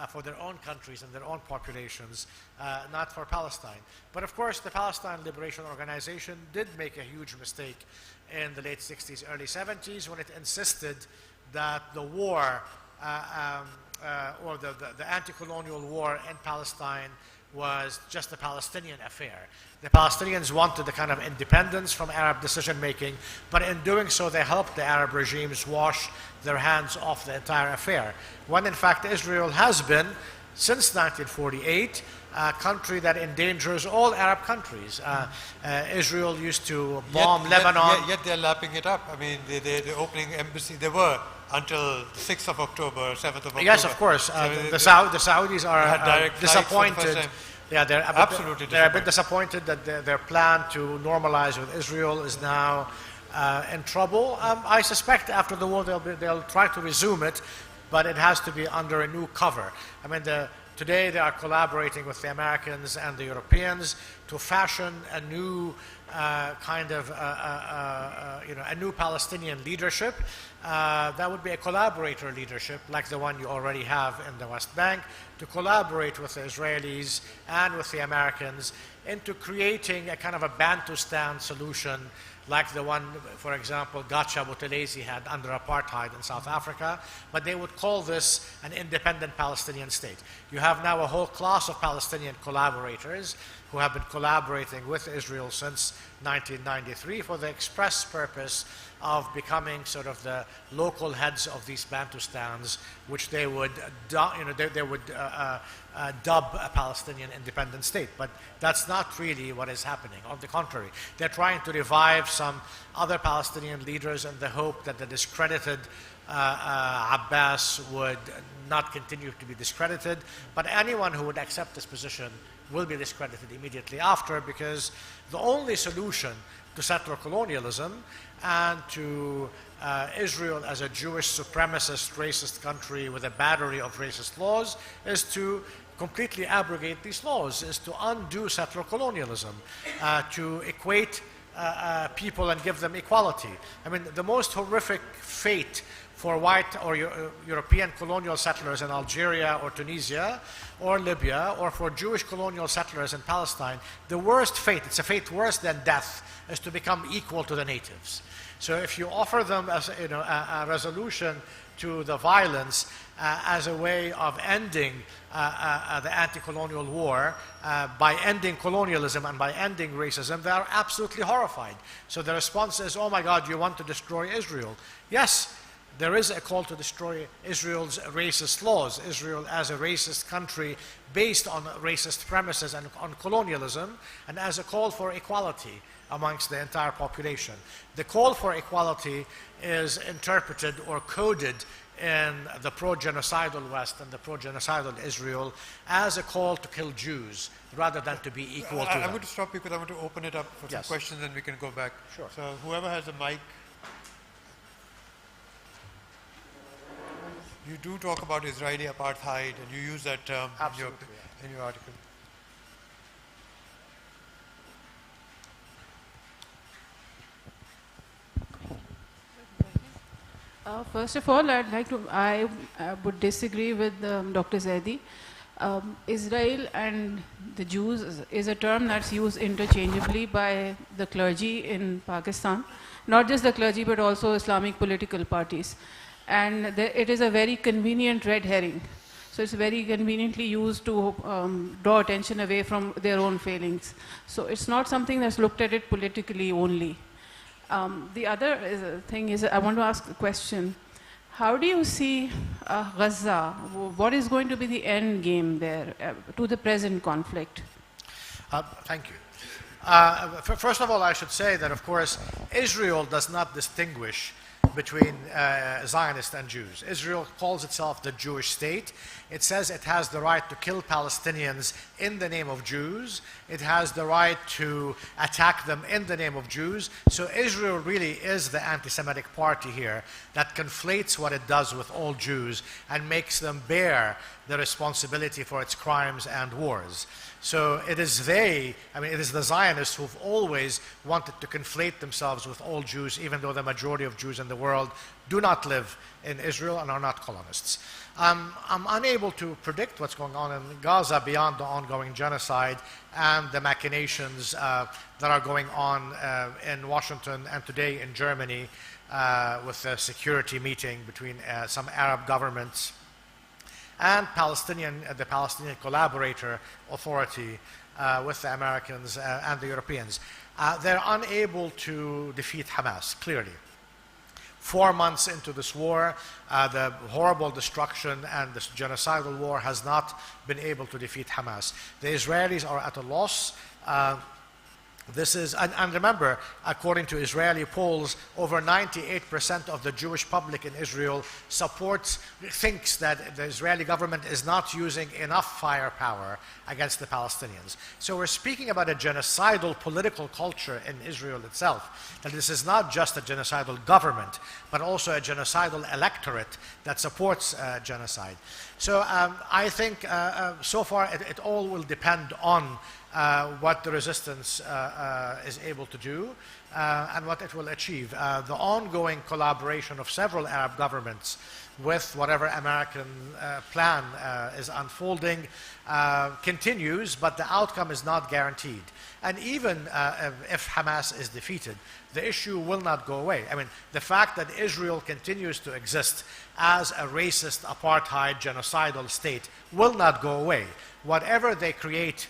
for their own countries and their own populations, not for Palestine. But of course, the Palestine Liberation Organization did make a huge mistake in the late 60s, early 70s, when it insisted that the war or the anti-colonial war in Palestine was just a Palestinian affair. The Palestinians wanted a kind of independence from Arab decision-making, but in doing so, they helped the Arab regimes wash their hands off the entire affair. When in fact, Israel has been, since 1948, a country that endangers all Arab countries. Israel used to bomb Lebanon. Yet they're lapping it up. I mean, the opening embassy, they were until the 6th of October, 7th of October. Yes, of course. The Saudis are disappointed. Yeah, they're a bit disappointed that their plan to normalize with Israel is now in trouble. I suspect after the war they'll try to resume it, but it has to be under a new cover. I mean, today they are collaborating with the Americans and the Europeans to fashion a new kind of a new Palestinian leadership. That would be a collaborator leadership, like the one you already have in the West Bank, to collaborate with the Israelis and with the Americans into creating a kind of a Bantustan solution, like the one, for example, Gacha Buthelezi had under apartheid in South Africa, but they would call this an independent Palestinian state. You have now a whole class of Palestinian collaborators who have been collaborating with Israel since 1993 for the express purpose of becoming sort of the local heads of these Bantustans, which they would, dub a Palestinian independent state. But that's not really what is happening. On the contrary, they're trying to revive some other Palestinian leaders in the hope that the discredited Abbas would not continue to be discredited. But anyone who would accept this position will be discredited immediately after, because the only solution to settler colonialism and to Israel as a Jewish supremacist racist country with a battery of racist laws is to completely abrogate these laws, is to undo settler colonialism, to equate people and give them equality. I mean, the most horrific fate for white or European colonial settlers in Algeria or Tunisia or Libya, or for Jewish colonial settlers in Palestine, the worst fate, it's a fate worse than death, is to become equal to the natives. So if you offer them as, a resolution to the violence as a way of ending the anti-colonial war, by ending colonialism and by ending racism, they are absolutely horrified. So the response is, oh my God, you want to destroy Israel. Yes, there is a call to destroy Israel's racist laws, Israel as a racist country based on racist premises and on colonialism, and as a call for equality amongst the entire population. The call for equality is interpreted or coded in the pro-genocidal West and the pro-genocidal Israel as a call to kill Jews rather than to be equal to them. I'm going to stop you because I want to open it up for some questions and we can go back. Sure. So whoever has a mic. You do talk about Israeli apartheid and you use that term in your article. First of all, I would disagree with Dr. Zaidi. Israel and the Jews is a term that's used interchangeably by the clergy in Pakistan. Not just the clergy, but also Islamic political parties. And it is a very convenient red herring. So it's very conveniently used to draw attention away from their own failings. So it's not something that's looked at it politically only. The other thing is, I want to ask a question. How do you see Gaza? What is going to be the end game there to the present conflict? Thank you. First of all, I should say that, of course, Israel does not distinguish between Zionists and Jews. Israel calls itself the Jewish state. It says it has the right to kill Palestinians in the name of Jews. It has the right to attack them in the name of Jews. So Israel really is the anti-Semitic party here that conflates what it does with all Jews and makes them bear the responsibility for its crimes and wars. So it is it is the Zionists who've always wanted to conflate themselves with all Jews, even though the majority of Jews in the world do not live in Israel and are not colonists. I'm unable to predict what's going on in Gaza beyond the ongoing genocide and the machinations that are going on in Washington and today in Germany with the security meeting between some Arab governments and the Palestinian Collaborator Authority with the Americans and the Europeans. They're unable to defeat Hamas, clearly. 4 months into this war, the horrible destruction and this genocidal war has not been able to defeat Hamas. The Israelis are at a loss. And remember, according to Israeli polls, over 98% of the Jewish public in Israel thinks that the Israeli government is not using enough firepower against the Palestinians. So we're speaking about a genocidal political culture in Israel itself, that this is not just a genocidal government, but also a genocidal electorate that supports genocide. So I think so far it all will depend on what the resistance is able to do and what it will achieve. The ongoing collaboration of several Arab governments with whatever American plan is unfolding continues, but the outcome is not guaranteed. And even if Hamas is defeated, the issue will not go away. I mean, the fact that Israel continues to exist as a racist, apartheid, genocidal state will not go away. Whatever they create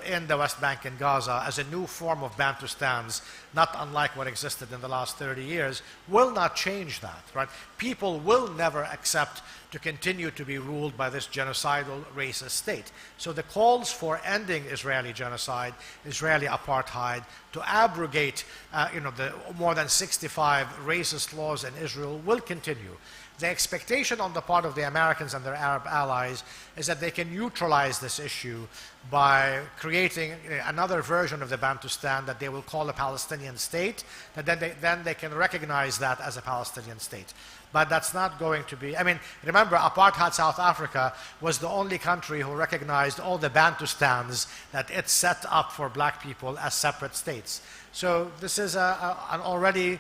in the West Bank and Gaza as a new form of Bantustans, not unlike what existed in the last 30 years, will not change that, right? People will never accept to continue to be ruled by this genocidal racist state. So the calls for ending Israeli genocide, Israeli apartheid, to abrogate the more than 65 racist laws in Israel will continue. The expectation on the part of the Americans and their Arab allies is that they can neutralize this issue by creating another version of the Bantustan that they will call a Palestinian state, that then they can recognize that as a Palestinian state. But that's not going to be, remember, apartheid South Africa was the only country who recognized all the Bantustans that it set up for black people as separate states. So this is an already,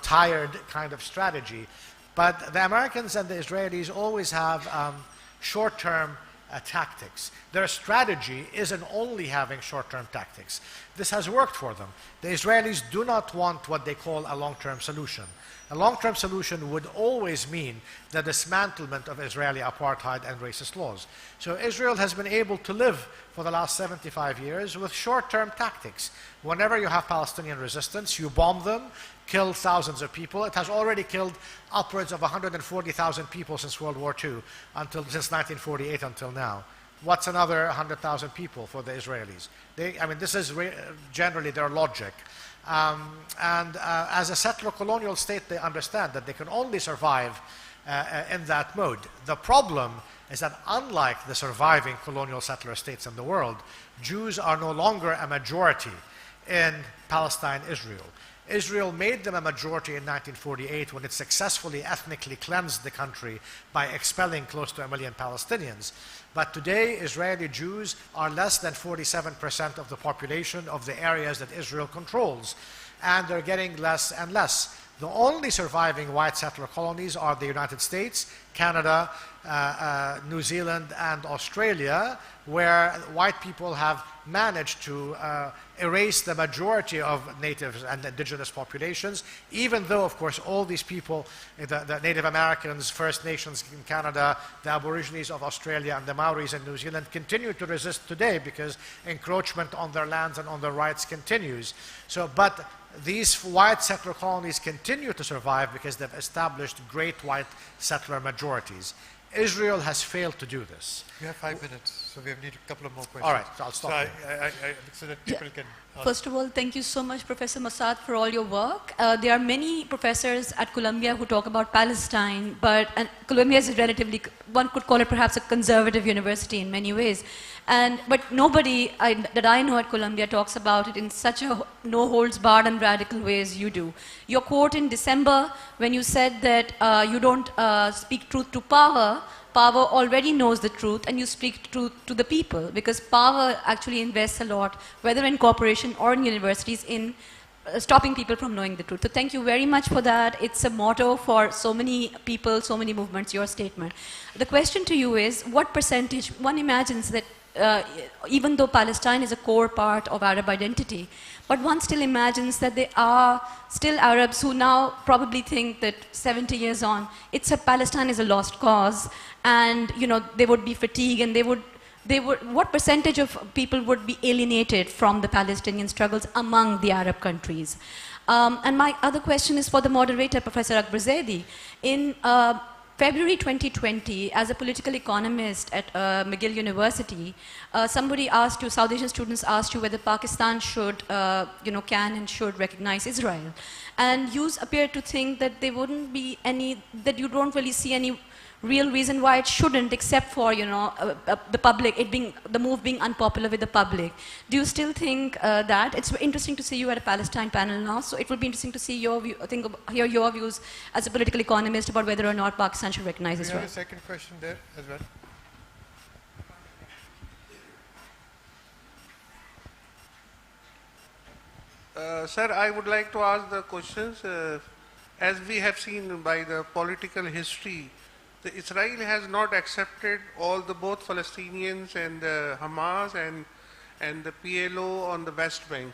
tired kind of strategy. But the Americans and the Israelis always have short-term tactics. Their strategy isn't only having short-term tactics. This has worked for them. The Israelis do not want what they call a long-term solution. A long-term solution would always mean the dismantlement of Israeli apartheid and racist laws. So Israel has been able to live for the last 75 years with short-term tactics. Whenever you have Palestinian resistance, you bomb them, kill thousands of people. It has already killed upwards of 140,000 people since World War II, since 1948 until now. What's another 100,000 people for the Israelis? This is generally their logic. As a settler colonial state, they understand that they can only survive in that mode. The problem is that unlike the surviving colonial settler states in the world, Jews are no longer a majority in Palestine, Israel. Israel made them a majority in 1948 when it successfully ethnically cleansed the country by expelling close to 1 million Palestinians. But today, Israeli Jews are less than 47% of the population of the areas that Israel controls, and they're getting less and less. The only surviving white settler colonies are the United States, Canada, New Zealand, and Australia, where white people have managed to erase the majority of natives and indigenous populations, even though, of course, all these people, the Native Americans, First Nations in Canada, the Aborigines of Australia, and the Maoris in New Zealand continue to resist today because encroachment on their lands and on their rights continues. But these white settler colonies continue to survive because they've established great white settler majorities. Israel has failed to do this. We have 5 minutes, so we need a couple of more questions. All right, so I'll stop so that people can First of all, thank you so much, Professor Massad, for all your work. There are many professors at Columbia who talk about Palestine, but Columbia is a relatively, one could call it perhaps a conservative university in many ways. But nobody that I know at Columbia talks about it in such a no-holds-barred and radical way as you do. Your quote in December, when you said that you don't speak truth to power, power already knows the truth, and you speak truth to the people, because power actually invests a lot, whether in corporation or in universities, in stopping people from knowing the truth. So thank you very much for that. It's a motto for so many people, so many movements, your statement. The question to you is, what percentage, one imagines that even though Palestine is a core part of Arab identity, but one still imagines that there are still Arabs who now probably think that 70 years on, Palestine is a lost cause, and they would be fatigued, and what percentage of people would be alienated from the Palestinian struggles among the Arab countries? And my other question is for the moderator, Professor Akbar Zaidi. In February 2020, as a political economist at McGill University, somebody asked you, South Asian students asked you whether Pakistan should, can and should recognize Israel. And you appear to think that there wouldn't be any, that you don't really see any real reason why it shouldn't, except for, the public, the move being unpopular with the public. Do you still think that? It's interesting to see you at a Palestine panel now, so it would be interesting to see your view, hear your views as a political economist about whether or not Pakistan should recognize Israel. You have a second question there as well? Sir, I would like to ask the questions. As we have seen by the political history, Israel has not accepted both Palestinians and Hamas and the PLO on the West Bank.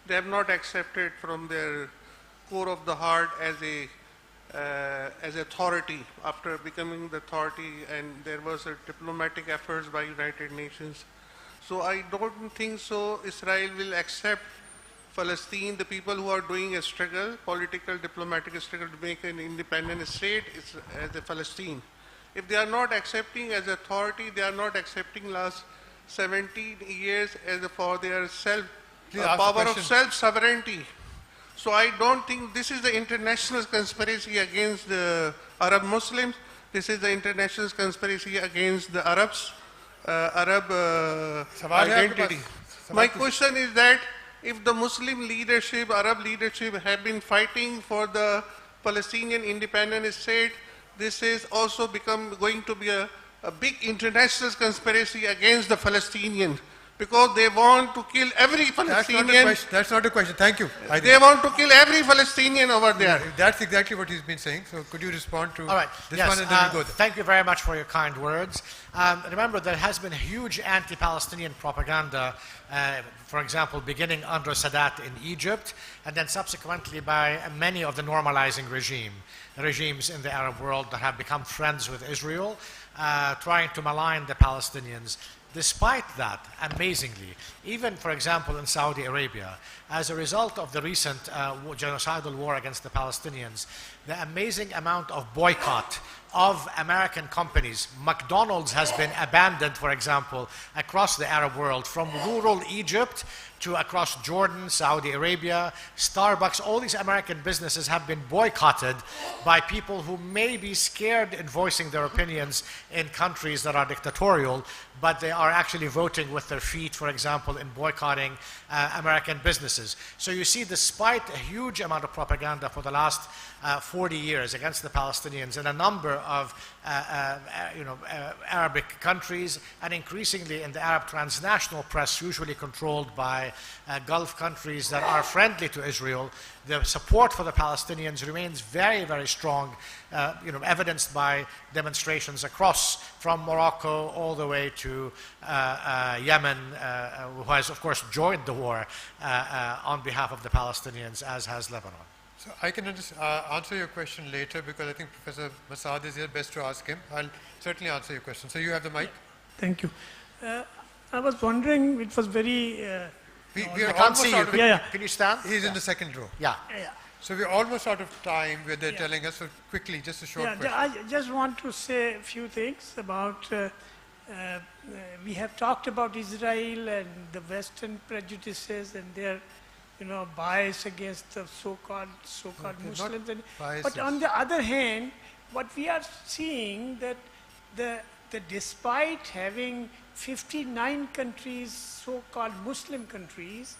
They have not accepted from their core of the heart as authority after becoming the authority, and there was a diplomatic efforts by United Nations. So I don't think so Israel will accept Palestine, the people who are doing a struggle, political, diplomatic struggle to make an independent state as a Palestine. If they are not accepting as authority, they are not accepting last 17 years for their power of self-sovereignty. So I don't think this is the international conspiracy against the Arab Muslims. This is the international conspiracy against the Arabs, Arab identity. My question is that if the Muslim leadership, Arab leadership have been fighting for the Palestinian independent state, this is also going to be a big international conspiracy against the Palestinians, because they want to kill every Palestinian. That's not a question. Thank you. They want to kill every Palestinian over there. Yeah, that's exactly what he's been saying. So could you respond to All right. this yes, one, and then we'll go there. Thank you very much for your kind words. Remember, there has been huge anti-Palestinian propaganda, for example, beginning under Sadat in Egypt, and then subsequently by many of the normalizing regimes in the Arab world that have become friends with Israel, trying to malign the Palestinians. Despite that, amazingly, even, for example, in Saudi Arabia, as a result of the recent genocidal war against the Palestinians, the amazing amount of boycott of American companies. McDonald's has been abandoned, for example, across the Arab world, from rural Egypt to across Jordan, Saudi Arabia. Starbucks, all these American businesses have been boycotted by people who may be scared in voicing their opinions in countries that are dictatorial, but they are actually voting with their feet, for example, in boycotting American businesses. So you see, despite a huge amount of propaganda for the last 40 years against the Palestinians in a number of Arabic countries, and increasingly in the Arab transnational press, usually controlled by Gulf countries that are friendly to Israel, the support for the Palestinians remains very, very strong, evidenced by demonstrations across, from Morocco all the way to Yemen, who has, of course, joined the war on behalf of the Palestinians, as has Lebanon. So I can answer your question later, because I think Professor Massad is here, best to ask him. I'll certainly answer your question. So you have the mic. Thank you. I was wondering, it was very... we are I can't see you. Can you stand? He's in the second row. Yeah. So we're almost out of time where they're telling us, so quickly, just a short question. I just want to say a few things about we have talked about Israel and the Western prejudices and their, bias against the so-called They're Muslims. not But on biases. the other hand, what we are seeing that the despite having 59 countries, so-called Muslim countries,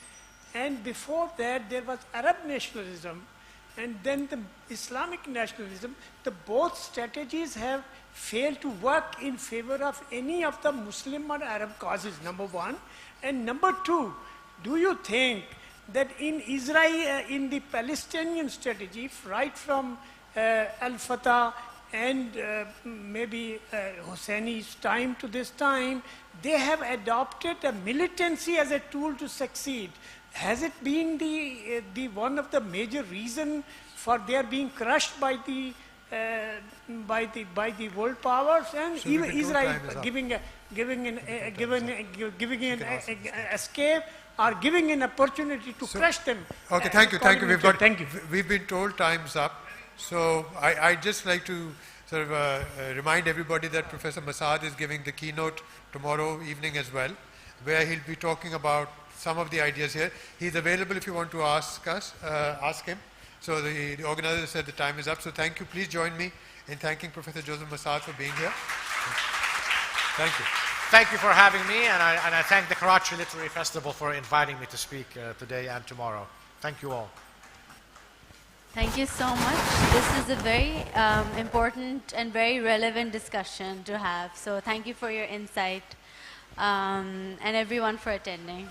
and before that there was Arab nationalism, and then the Islamic nationalism, the both strategies have failed to work in favor of any of the Muslim or Arab causes, number one. And number two, do you think that in Israel, in the Palestinian strategy, right from Al-Fatah and maybe Hosseini's time to this time, they have adopted a militancy as a tool to succeed? Has it been the one of the major reason for their being crushed by the world powers, and So even we can go, Israel time is up. giving an escape or giving an opportunity to crush them? Okay, thank you. Thank you. We've been told time's up. So I'd just like to sort of remind everybody that Professor Massad is giving the keynote tomorrow evening as well, where he'll be talking about some of the ideas here. He's available if you want to ask him. So the organizer said the time is up. So thank you. Please join me in thanking Professor Joseph Massad for being here. Thank you. Thank you for having me, and I thank the Karachi Literary Festival for inviting me to speak today and tomorrow. Thank you all. Thank you so much. This is a very important and very relevant discussion to have. So thank you for your insight and everyone for attending.